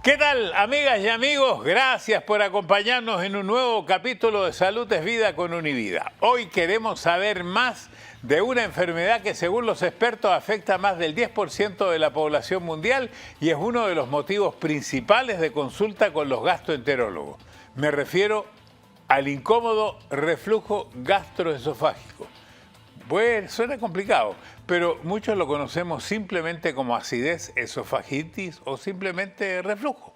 ¿Qué tal, amigas y amigos? Gracias por acompañarnos en un nuevo capítulo de Salud es Vida con Univida. Hoy queremos saber más de una enfermedad que, según los expertos, afecta a más del 10% de la población mundial y es uno de los motivos principales de consulta con los gastroenterólogos. Me refiero al incómodo reflujo gastroesofágico. Bueno, suena complicado, pero muchos lo conocemos simplemente como acidez, esofagitis o simplemente reflujo.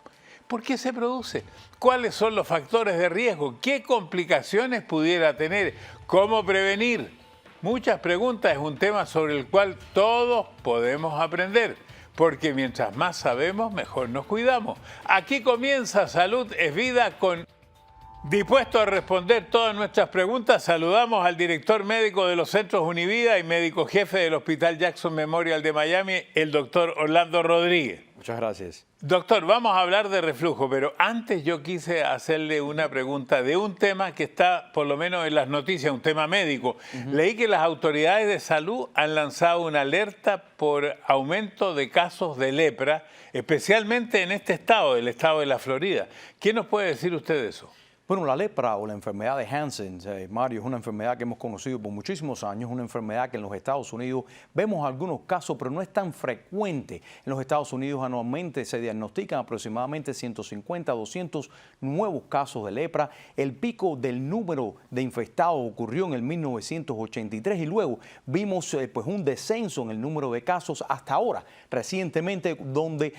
¿Por qué se produce? ¿Cuáles son los factores de riesgo? ¿Qué complicaciones pudiera tener? ¿Cómo prevenir? Muchas preguntas, es un tema sobre el cual todos podemos aprender, porque mientras más sabemos, mejor nos cuidamos. Aquí comienza Salud es Vida con... Dispuesto a responder todas nuestras preguntas, saludamos al director médico de los Centros Univida y médico jefe del Hospital Jackson Memorial de Miami, el doctor Orlando Rodríguez. Muchas gracias. Doctor, vamos a hablar de reflujo, pero antes yo quise hacerle una pregunta de un tema que está, por lo menos en las noticias, un tema médico. Leí que las autoridades de salud han lanzado una alerta por aumento de casos de lepra, especialmente en este estado, el estado de la Florida. ¿Qué nos puede decir usted de eso? Bueno, la lepra o la enfermedad de Hansen, Mario, es una enfermedad que hemos conocido por muchísimos años, una enfermedad que en los Estados Unidos vemos algunos casos, pero no es tan frecuente. En los Estados Unidos anualmente se diagnostican aproximadamente 150 a 200 nuevos casos de lepra. El pico del número de infectados ocurrió en el 1983 y luego vimos pues un descenso en el número de casos hasta ahora, recientemente, donde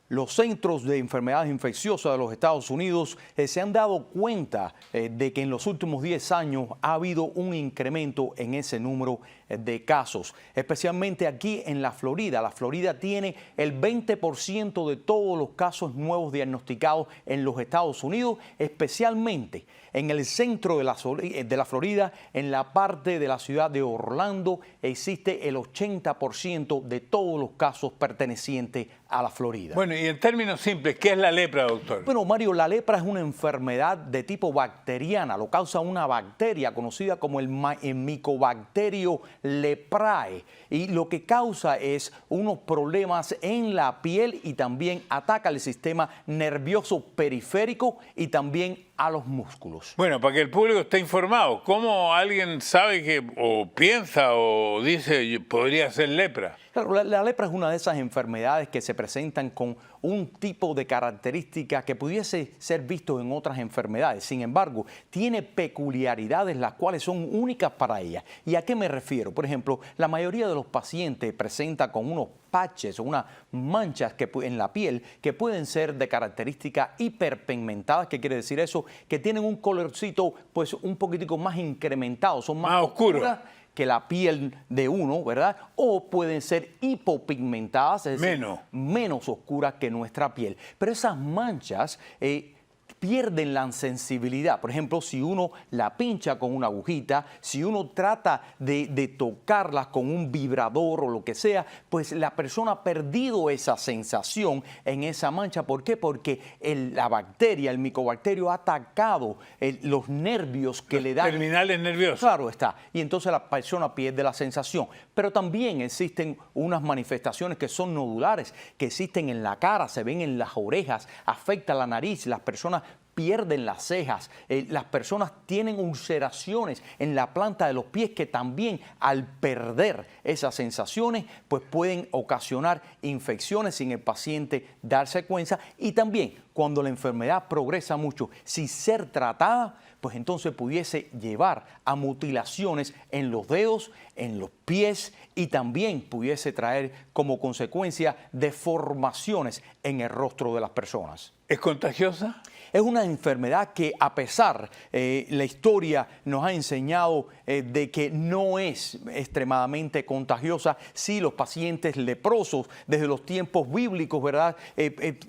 los centros de enfermedades infecciosas de los Estados Unidos se han dado cuenta de que en los últimos 10 años ha habido un incremento en ese número de casos, especialmente aquí en la Florida. La Florida tiene el 20% de todos los casos nuevos diagnosticados en los Estados Unidos, especialmente en el centro de la Florida, en la parte de la ciudad de Orlando, existe el 80% de todos los casos pertenecientes a la Florida. Bueno, y en términos simples, ¿qué es la lepra, doctor? Bueno, Mario, la lepra es una enfermedad de tipo bacteriana. Lo causa una bacteria conocida como el Mycobacterium leprae. Y lo que causa es unos problemas en la piel y también ataca el sistema nervioso periférico y también a los músculos. Bueno, para que el público esté informado, ¿cómo alguien sabe que o piensa o dice podría ser lepra? Claro, la lepra es una de esas enfermedades que se presentan con un tipo de característica que pudiese ser visto en otras enfermedades. Sin embargo, tiene peculiaridades las cuales son únicas para ella. ¿Y a qué me refiero? Por ejemplo, la mayoría de los pacientes presenta con unos patches o unas manchas en la piel que pueden ser de características hiperpigmentadas. ¿Qué quiere decir eso? Que tienen un colorcito pues un poquitico más incrementado, son más oscuras que la piel de uno, ¿verdad? O pueden ser hipopigmentadas, es decir, menos oscuras que nuestra piel. Pero esas manchas pierden la sensibilidad. Por ejemplo, si uno la pincha con una agujita, si uno trata de tocarlas con un vibrador o lo que sea, pues la persona ha perdido esa sensación en esa mancha. ¿Por qué? Porque la bacteria, el micobacterio, ha atacado los nervios que le dan. Terminales nerviosos. Claro está. Y entonces la persona pierde la sensación. Pero también existen unas manifestaciones que son nodulares, que existen en la cara, se ven en las orejas, afecta la nariz, las personas pierden las cejas, las personas tienen ulceraciones en la planta de los pies que también al perder esas sensaciones pues pueden ocasionar infecciones sin el paciente darse cuenta, y también cuando la enfermedad progresa mucho, sin ser tratada, pues entonces pudiese llevar a mutilaciones en los dedos, en los pies, y también pudiese traer como consecuencia deformaciones en el rostro de las personas. ¿Es contagiosa? Es una enfermedad que, a pesar, la historia nos ha enseñado de que no es extremadamente contagiosa. Sí, los pacientes leprosos, desde los tiempos bíblicos, ¿verdad?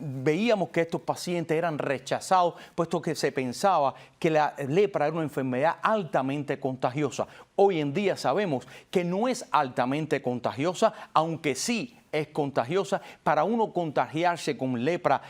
Veíamos que estos pacientes eran rechazados, puesto que se pensaba que la lepra era una enfermedad altamente contagiosa. Hoy en día sabemos que no es altamente contagiosa, aunque sí es contagiosa. Para uno contagiarse con lepra,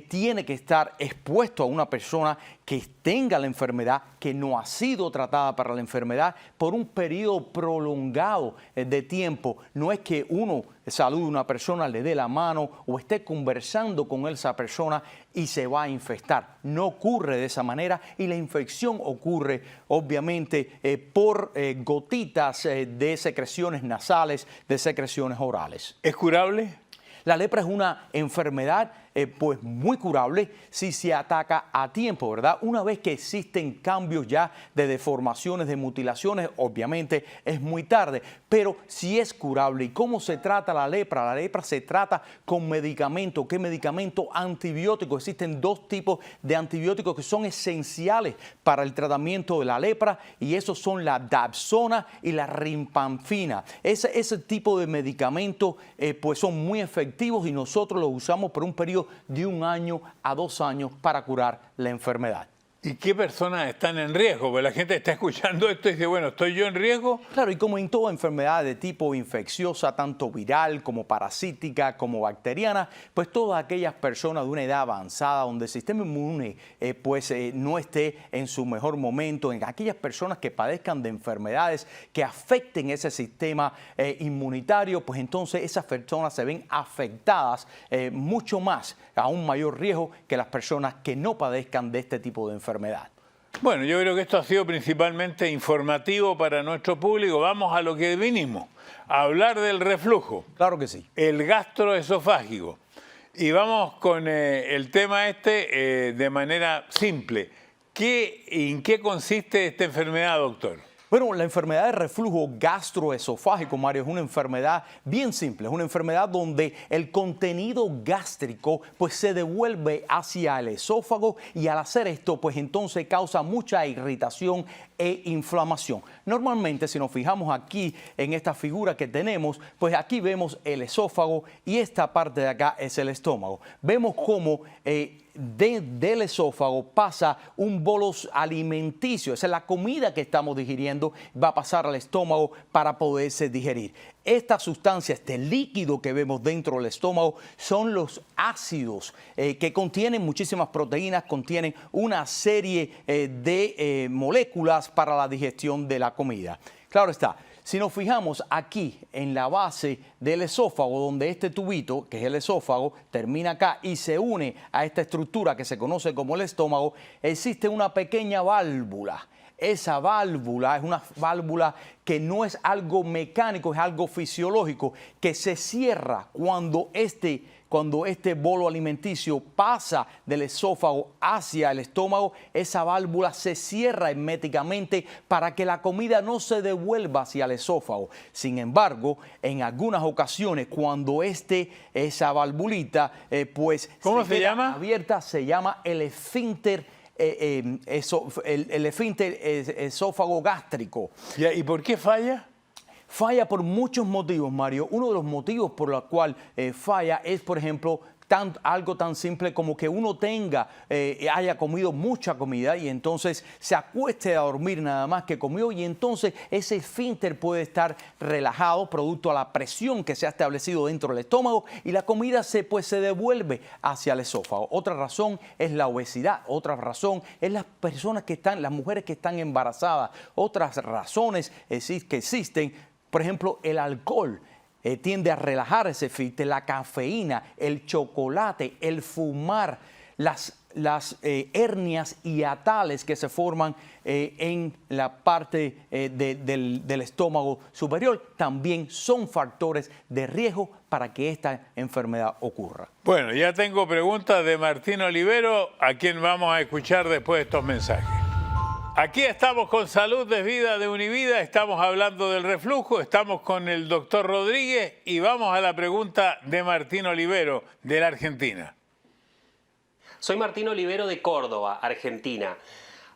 tiene que estar expuesto a una persona que tenga la enfermedad, que no ha sido tratada para la enfermedad por un periodo prolongado de tiempo. No es que uno salude a una persona, le dé la mano o esté conversando con esa persona y se va a infectar. No ocurre de esa manera y la infección ocurre obviamente por gotitas de secreciones nasales, de secreciones orales. ¿Es curable? La lepra es una enfermedad pues muy curable si se ataca a tiempo, ¿verdad? Una vez que existen cambios ya de deformaciones, de mutilaciones, obviamente es muy tarde, pero si es curable. ¿Y cómo se trata la lepra? La lepra se trata con medicamento. ¿Qué medicamento? Antibióticos. Existen dos tipos de antibióticos que son esenciales para el tratamiento de la lepra y esos son la dapsona y la rifampicina. Ese tipo de medicamentos pues son muy efectivos y nosotros los usamos por un periodo de 1 año a 2 años para curar la enfermedad. ¿Y qué personas están en riesgo? Porque la gente está escuchando esto y dice, bueno, ¿estoy yo en riesgo? Claro, y como en toda enfermedad de tipo infecciosa, tanto viral como parasítica como bacteriana, pues todas aquellas personas de una edad avanzada donde el sistema inmune no esté en su mejor momento, en aquellas personas que padezcan de enfermedades que afecten ese sistema inmunitario, pues entonces esas personas se ven afectadas mucho más, a un mayor riesgo que las personas que no padezcan de este tipo de enfermedad. Bueno, yo creo que esto ha sido principalmente informativo para nuestro público. Vamos a lo que vinimos, a hablar del reflujo. Claro que sí. El gastroesofágico. Y vamos con el tema de manera simple. ¿En qué consiste esta enfermedad, doctor? Bueno, la enfermedad de reflujo gastroesofágico, Mario, es una enfermedad bien simple. Es una enfermedad donde el contenido gástrico pues se devuelve hacia el esófago y al hacer esto pues entonces causa mucha irritación e inflamación. Normalmente, si nos fijamos aquí en esta figura que tenemos, pues aquí vemos el esófago y esta parte de acá es el estómago. Vemos cómo del esófago pasa un bolos alimenticio, esa es la comida que estamos digiriendo, va a pasar al estómago para poderse digerir. Esta sustancia, este líquido que vemos dentro del estómago son los ácidos que contienen muchísimas proteínas, contienen una serie de moléculas para la digestión de la comida. Claro está. Si nos fijamos aquí en la base del esófago, donde este tubito, que es el esófago, termina acá y se une a esta estructura que se conoce como el estómago, existe una pequeña válvula. Esa válvula es una válvula que no es algo mecánico, es algo fisiológico, que se cierra cuando este bolo alimenticio pasa del esófago hacia el estómago. Esa válvula se cierra herméticamente para que la comida no se devuelva hacia el esófago. Sin embargo, en algunas ocasiones, cuando esa valvulita ¿Cómo se llama? Abierta, se llama el esfínter. El esfínter esófago gástrico. ¿Y por qué falla? Falla por muchos motivos, Mario. Uno de los motivos por los cuales falla es, por ejemplo, algo tan simple como que uno haya comido mucha comida y entonces se acueste a dormir nada más que comió y entonces ese esfínter puede estar relajado producto a la presión que se ha establecido dentro del estómago y la comida se devuelve hacia el esófago. Otra razón es la obesidad, otra razón es las mujeres que están embarazadas, otras razones que existen, por ejemplo, el alcohol. Tiende a relajar ese esfínter, la cafeína, el chocolate, el fumar, las hernias hiatales que se forman en la parte del estómago superior también son factores de riesgo para que esta enfermedad ocurra. Bueno, ya tengo preguntas de Martín Olivero, a quien vamos a escuchar después de estos mensajes. Aquí estamos con Salud es Vida de Univida, estamos hablando del reflujo, estamos con el doctor Rodríguez y vamos a la pregunta de Martín Olivero, de la Argentina. Soy Martín Olivero de Córdoba, Argentina.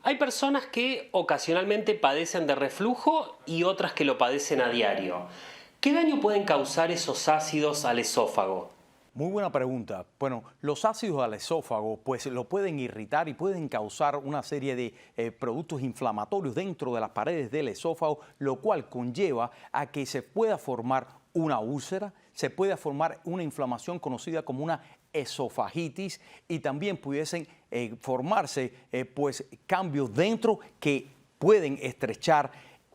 Hay personas que ocasionalmente padecen de reflujo y otras que lo padecen a diario. ¿Qué daño pueden causar esos ácidos al esófago? Muy buena pregunta. Bueno, los ácidos al esófago pues lo pueden irritar y pueden causar una serie de productos inflamatorios dentro de las paredes del esófago, lo cual conlleva a que se pueda formar una úlcera, se puede formar una inflamación conocida como una esofagitis y también pudiesen formarse pues cambios dentro que pueden estrechar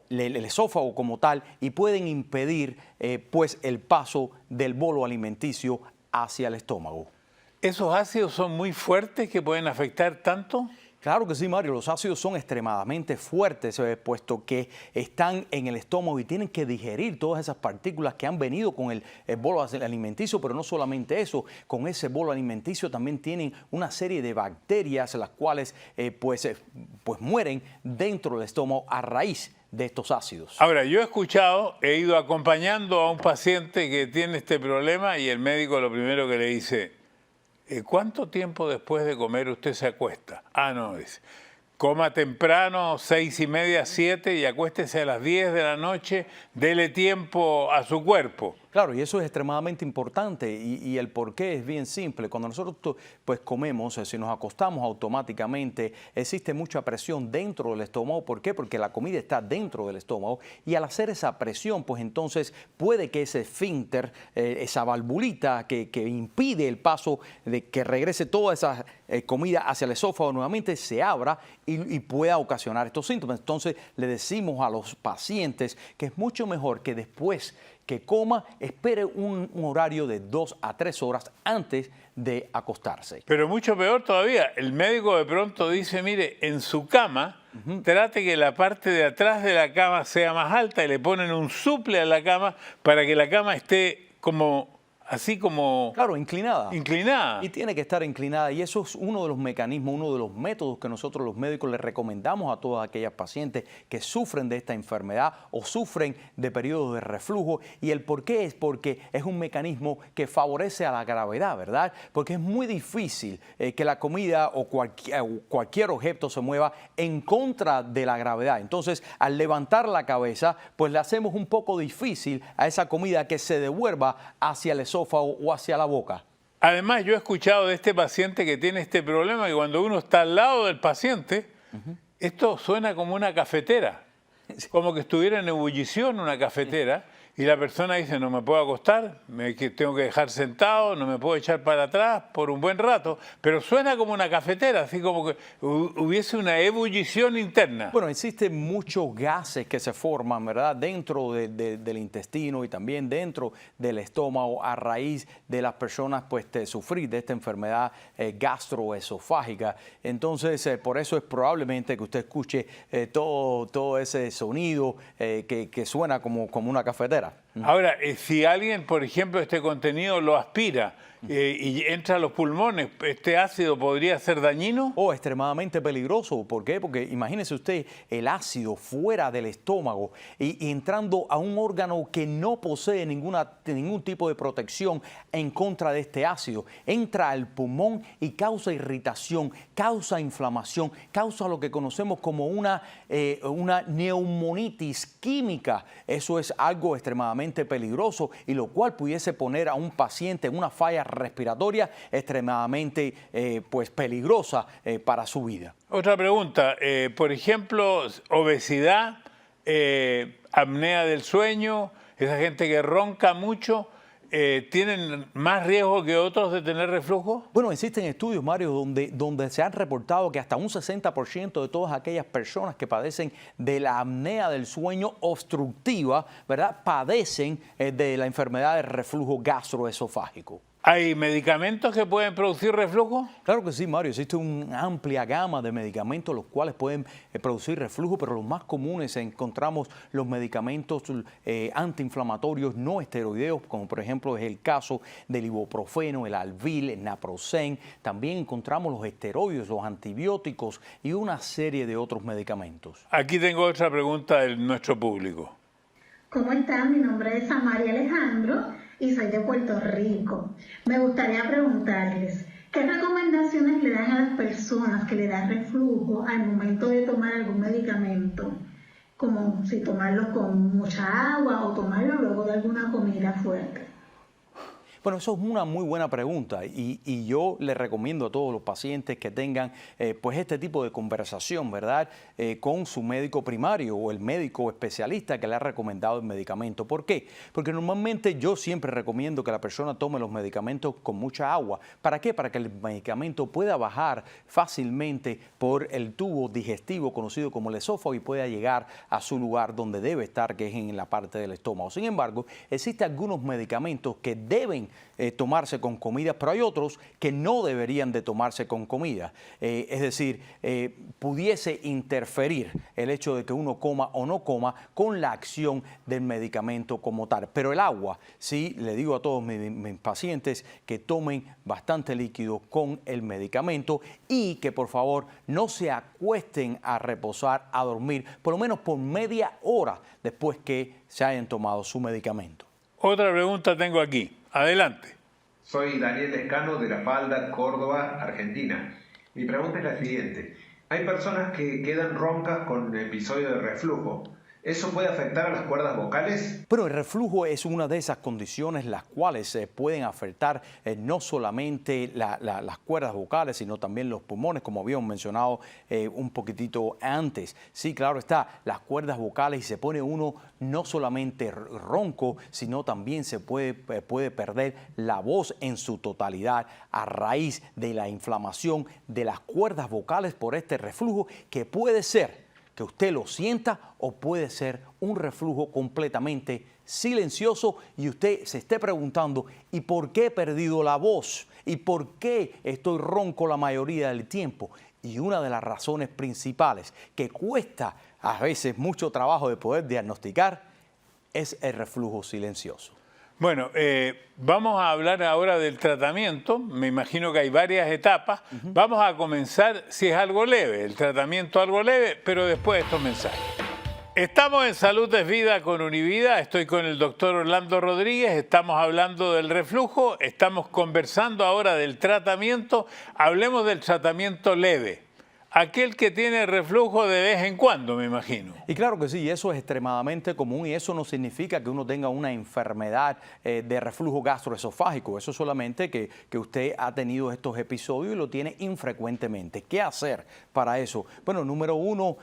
el esófago como tal y pueden impedir pues el paso del bolo alimenticio hacia el estómago. ¿Esos ácidos son muy fuertes que pueden afectar tanto? Claro que sí, Mario. Los ácidos son extremadamente fuertes, puesto que están en el estómago y tienen que digerir todas esas partículas que han venido con el bolo alimenticio, pero no solamente eso, con ese bolo alimenticio también tienen una serie de bacterias, las cuales pues mueren dentro del estómago a raíz de estos ácidos. Ahora, yo he ido acompañando a un paciente que tiene este problema y el médico lo primero que le dice: ¿cuánto tiempo después de comer usted se acuesta? Ah, no, dice, coma temprano, 6:30, 7 y acuéstese a las 10 de la noche, dele tiempo a su cuerpo. Claro, y eso es extremadamente importante y el porqué es bien simple. Cuando nosotros pues comemos, si nos acostamos automáticamente, existe mucha presión dentro del estómago. ¿Por qué? Porque la comida está dentro del estómago y al hacer esa presión, pues entonces puede que ese esfínter, esa valvulita que impide el paso de que regrese toda esa comida hacia el esófago nuevamente, se abra y pueda ocasionar estos síntomas. Entonces le decimos a los pacientes que es mucho mejor que después que coma, espere un horario de 2 a 3 horas antes de acostarse. Pero mucho peor todavía, el médico de pronto dice, mire, en su cama, trate que la parte de atrás de la cama sea más alta y le ponen un suple a la cama para que la cama esté así como... Claro, inclinada. Inclinada. Y tiene que estar inclinada. Y eso es uno de los mecanismos, uno de los métodos que nosotros los médicos les recomendamos a todas aquellas pacientes que sufren de esta enfermedad o sufren de periodos de reflujo. Y el por qué es porque es un mecanismo que favorece a la gravedad, ¿verdad? Porque es muy difícil que la comida o cualquier objeto se mueva en contra de la gravedad. Entonces, al levantar la cabeza, pues le hacemos un poco difícil a esa comida que se devuelva hacia el esófago o hacia la boca. Además, yo he escuchado de este paciente que tiene este problema que cuando uno está al lado del paciente, esto suena como una cafetera, como que estuviera en ebullición una cafetera y la persona dice, no me puedo acostar, tengo que dejar sentado, no me puedo echar para atrás por un buen rato, pero suena como una cafetera, así como que hubiese una ebullición interna. Bueno, existen muchos gases que se forman, ¿verdad?, dentro del intestino y también dentro del estómago a raíz de las personas pues sufrir de esta enfermedad gastroesofágica. Entonces, por eso es probablemente que usted escuche todo ese sonido que suena como una cafetera. Ahora, si alguien, por ejemplo, este contenido lo aspira y entra a los pulmones, ¿este ácido podría ser dañino? O extremadamente peligroso. ¿Por qué? Porque imagínese usted el ácido fuera del estómago y entrando a un órgano que no posee ningún tipo de protección en contra de este ácido. Entra al pulmón y causa irritación, causa inflamación, causa lo que conocemos como una neumonitis química. Eso es algo extremadamente peligroso y lo cual pudiese poner a un paciente en una falla respiratoria extremadamente pues peligrosa para su vida. Otra pregunta, por ejemplo, obesidad, apnea del sueño, esa gente que ronca mucho, ¿tienen más riesgo que otros de tener reflujo? Bueno, existen estudios, Mario, donde se han reportado que hasta un 60% de todas aquellas personas que padecen de la apnea del sueño obstructiva, ¿verdad?, padecen de la enfermedad de reflujo gastroesofágico. ¿Hay medicamentos que pueden producir reflujo? Claro que sí, Mario. Existe una amplia gama de medicamentos los cuales pueden producir reflujo, pero los más comunes encontramos los medicamentos antiinflamatorios no esteroideos, como por ejemplo es el caso del ibuprofeno, el Advil, el Naproxen. También encontramos los esteroides, los antibióticos y una serie de otros medicamentos. Aquí tengo otra pregunta de nuestro público. ¿Cómo están? Mi nombre es Amaria Alejandro y soy de Puerto Rico. Me gustaría preguntarles, ¿qué recomendaciones le dan a las personas que le dan reflujo al momento de tomar algún medicamento? Como si tomarlo con mucha agua o tomarlo luego de alguna comida fuerte. Bueno, eso es una muy buena pregunta y yo le recomiendo a todos los pacientes que tengan pues este tipo de conversación, ¿verdad? Con su médico primario o el médico especialista que le ha recomendado el medicamento. ¿Por qué? Porque normalmente yo siempre recomiendo que la persona tome los medicamentos con mucha agua. ¿Para qué? Para que el medicamento pueda bajar fácilmente por el tubo digestivo conocido como el esófago y pueda llegar a su lugar donde debe estar, que es en la parte del estómago. Sin embargo, existen algunos medicamentos que deben tomarse con comida, pero hay otros que no deberían de tomarse con comida. Es decir, pudiese interferir el hecho de que uno coma o no coma con la acción del medicamento como tal. Pero el agua, sí, le digo a todos mis pacientes que tomen bastante líquido con el medicamento y que por favor no se acuesten a reposar, a dormir, por lo menos por media hora después que se hayan tomado su medicamento. Otra pregunta tengo aquí. Adelante. Soy Daniel Escano de La Falda, Córdoba, Argentina. Mi pregunta es la siguiente. Hay personas que quedan roncas con episodio de reflujo. ¿Eso puede afectar a las cuerdas vocales? Pero el reflujo es una de esas condiciones las cuales pueden afectar no solamente las cuerdas vocales, sino también los pulmones, como habíamos mencionado un poquitito antes. Sí, claro está, las cuerdas vocales y se pone uno no solamente ronco, sino también se puede perder la voz en su totalidad a raíz de la inflamación de las cuerdas vocales por este reflujo, que puede ser que usted lo sienta o puede ser un reflujo completamente silencioso y usted se esté preguntando ¿y por qué he perdido la voz? ¿Y por qué estoy ronco la mayoría del tiempo? Y una de las razones principales que cuesta a veces mucho trabajo de poder diagnosticar es el reflujo silencioso. Bueno, vamos a hablar ahora del tratamiento. Me imagino que hay varias etapas. Vamos a comenzar, si es algo leve, el tratamiento algo leve, pero después de estos mensajes. Estamos en Salud es Vida con Univida. Estoy con el doctor Orlando Rodríguez. Estamos hablando del reflujo. Estamos conversando ahora del tratamiento. Hablemos del tratamiento leve. Aquel que tiene reflujo de vez en cuando, me imagino. Y claro que sí, eso es extremadamente común y eso no significa que uno tenga una enfermedad de reflujo gastroesofágico. Eso solamente que usted ha tenido estos episodios y lo tiene infrecuentemente. ¿Qué hacer para eso? Bueno, número uno,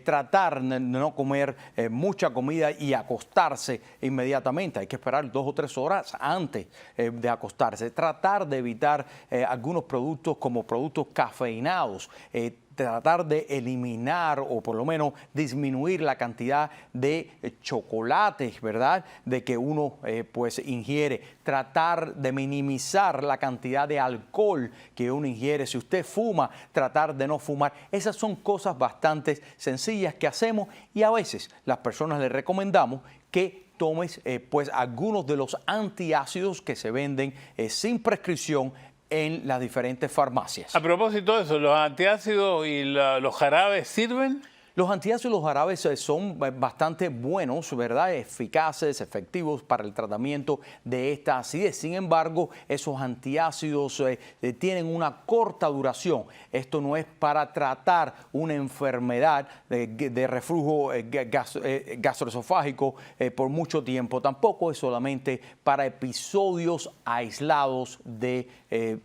tratar de no comer mucha comida y acostarse inmediatamente. Hay que esperar 2 o 3 horas antes de acostarse. Tratar de evitar algunos productos como productos cafeinados. Tratar de eliminar o por lo menos disminuir la cantidad de chocolates, ¿verdad?, de que uno pues ingiere. Tratar de minimizar la cantidad de alcohol que uno ingiere. Si usted fuma, tratar de no fumar. Esas son cosas bastante sencillas que hacemos y a veces las personas les recomendamos que tomes pues algunos de los antiácidos que se venden sin prescripción en las diferentes farmacias. A propósito de eso, ¿los antiácidos y los jarabes sirven? Los antiácidos y los jarabes son bastante buenos, ¿verdad? Eficaces, efectivos para el tratamiento de esta acidez. Sin embargo, esos antiácidos tienen una corta duración. Esto no es para tratar una enfermedad de reflujo gastroesofágico por mucho tiempo. Tampoco es solamente para episodios aislados de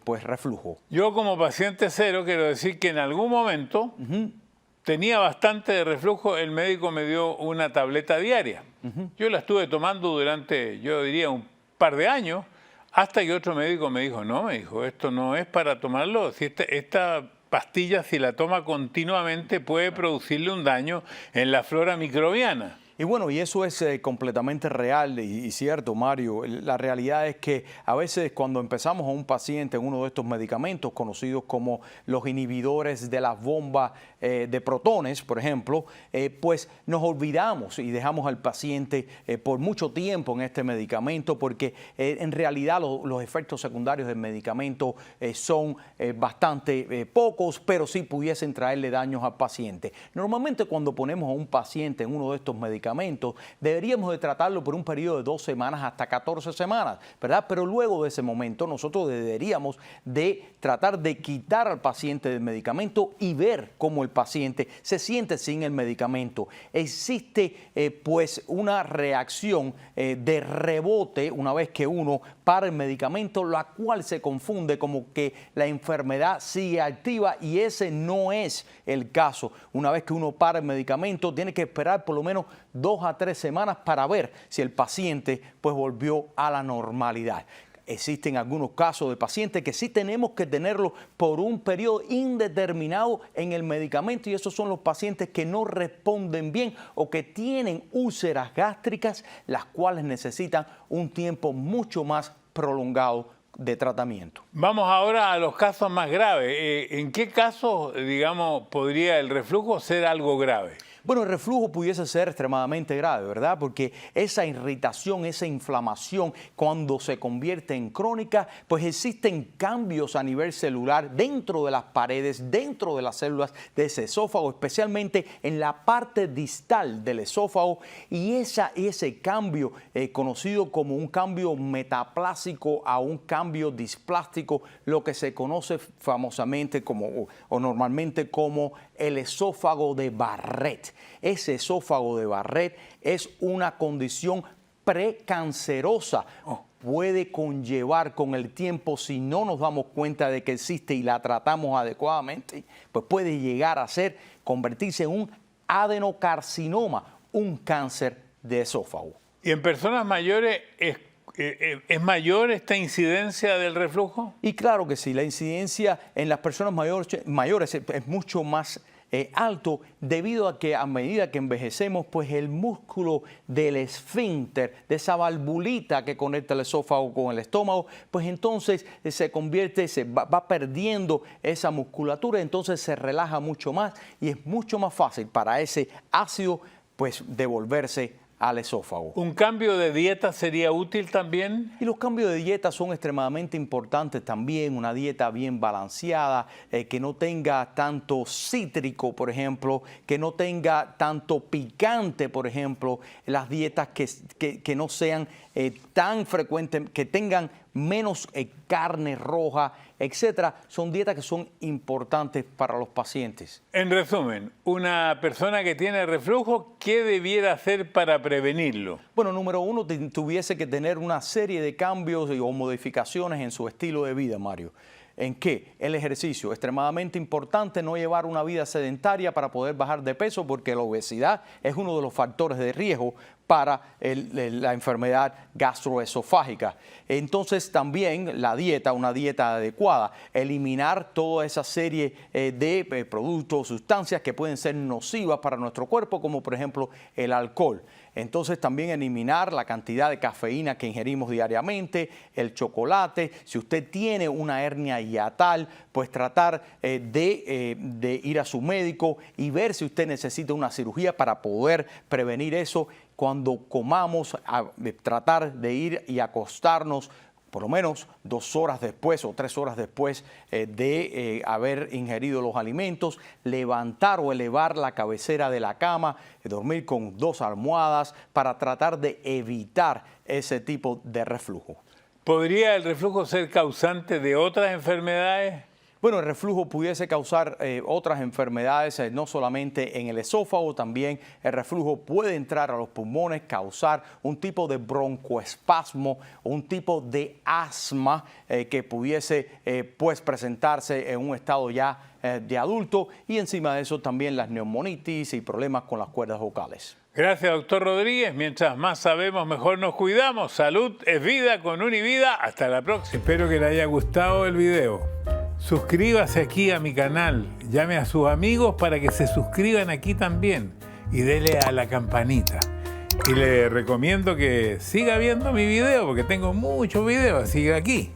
pues reflujo. Yo como paciente cero quiero decir que en algún momento tenía bastante de reflujo, el médico me dio una tableta diaria. Yo la estuve tomando durante, yo diría, un par de años, hasta que otro médico me dijo, no, me dijo, esto no es para tomarlo, si esta pastilla, si la toma continuamente, puede producirle un daño en la flora microbiana. Y bueno, y eso es completamente real y cierto, Mario. La realidad es que a veces cuando empezamos a un paciente en uno de estos medicamentos conocidos como los inhibidores de las bombas de protones, por ejemplo, pues nos olvidamos y dejamos al paciente por mucho tiempo en este medicamento porque en realidad los efectos secundarios del medicamento son bastante pocos, pero sí pudiesen traerle daños al paciente. Normalmente cuando ponemos a un paciente en uno de estos medicamentos, medicamentos, deberíamos de tratarlo por un periodo de 2 semanas hasta 14 semanas, ¿verdad? Pero luego de ese momento nosotros deberíamos de tratar de quitar al paciente del medicamento y ver cómo el paciente se siente sin el medicamento. Existe pues una reacción de rebote una vez que uno para el medicamento, la cual se confunde como que la enfermedad sigue activa y ese no es el caso. Una vez que uno para el medicamento, tiene que esperar por lo menos 2 a 3 semanas para ver si el paciente pues volvió a la normalidad. Existen algunos casos de pacientes que sí tenemos que tenerlo por un periodo indeterminado en el medicamento y esos son los pacientes que no responden bien o que tienen úlceras gástricas, las cuales necesitan un tiempo mucho más prolongado de tratamiento. Vamos ahora a los casos más graves. ¿En qué casos, digamos, podría el reflujo ser algo grave? Bueno, el reflujo pudiese ser extremadamente grave, ¿verdad? Porque esa irritación, esa inflamación, cuando se convierte en crónica, pues existen cambios a nivel celular dentro de las paredes, dentro de las células de ese esófago, especialmente en la parte distal del esófago. Y ese cambio, conocido como un cambio metaplásico a un cambio displástico, lo que se conoce famosamente como, o normalmente como el esófago de Barrett. Ese esófago de Barrett es una condición precancerosa. Puede conllevar con el tiempo, si no nos damos cuenta de que existe y la tratamos adecuadamente, pues puede llegar a convertirse en un adenocarcinoma, un cáncer de esófago. ¿Y en personas mayores es mayor esta incidencia del reflujo? Y claro que sí, la incidencia en las personas mayores es mucho más alto debido a que a medida que envejecemos, pues el músculo del esfínter, de esa valvulita que conecta el esófago con el estómago, pues entonces se va perdiendo esa musculatura, entonces se relaja mucho más y es mucho más fácil para ese ácido pues devolverse al esófago. ¿Un cambio de dieta sería útil también? Y los cambios de dieta son extremadamente importantes también, una dieta bien balanceada, que no tenga tanto cítrico, por ejemplo, que no tenga tanto picante, por ejemplo, las dietas que no sean tan frecuentes, que tengan menos carne roja, etcétera, son dietas que son importantes para los pacientes. En resumen, una persona que tiene reflujo, ¿qué debiera hacer para prevenirlo? Bueno, número uno, tuviese que tener una serie de cambios o modificaciones en su estilo de vida, Mario. ¿En qué? El ejercicio. Extremadamente importante no llevar una vida sedentaria para poder bajar de peso porque la obesidad es uno de los factores de riesgo para la enfermedad gastroesofágica. Entonces también la dieta, una dieta adecuada, eliminar toda esa serie de productos, sustancias que pueden ser nocivas para nuestro cuerpo, como por ejemplo el alcohol. Entonces también eliminar la cantidad de cafeína que ingerimos diariamente, el chocolate. Si usted tiene una hernia hiatal, pues tratar de ir a su médico y ver si usted necesita una cirugía para poder prevenir eso. Cuando comamos, tratar de ir y acostarnos por lo menos 2 horas después o 3 horas después de haber ingerido los alimentos, levantar o elevar la cabecera de la cama, dormir con 2 almohadas para tratar de evitar ese tipo de reflujo. ¿Podría el reflujo ser causante de otras enfermedades? Bueno, el reflujo pudiese causar otras enfermedades, no solamente en el esófago, también el reflujo puede entrar a los pulmones, causar un tipo de broncoespasmo, un tipo de asma que pudiese pues presentarse en un estado ya de adulto y encima de eso también las neumonitis y problemas con las cuerdas vocales. Gracias, doctor Rodríguez. Mientras más sabemos, mejor nos cuidamos. Salud es vida con Univida. Hasta la próxima. Espero que le haya gustado el video. Suscríbase aquí a mi canal, llame a sus amigos para que se suscriban aquí también y dele a la campanita. Y le recomiendo que siga viendo mi video porque tengo muchos videos, siga aquí.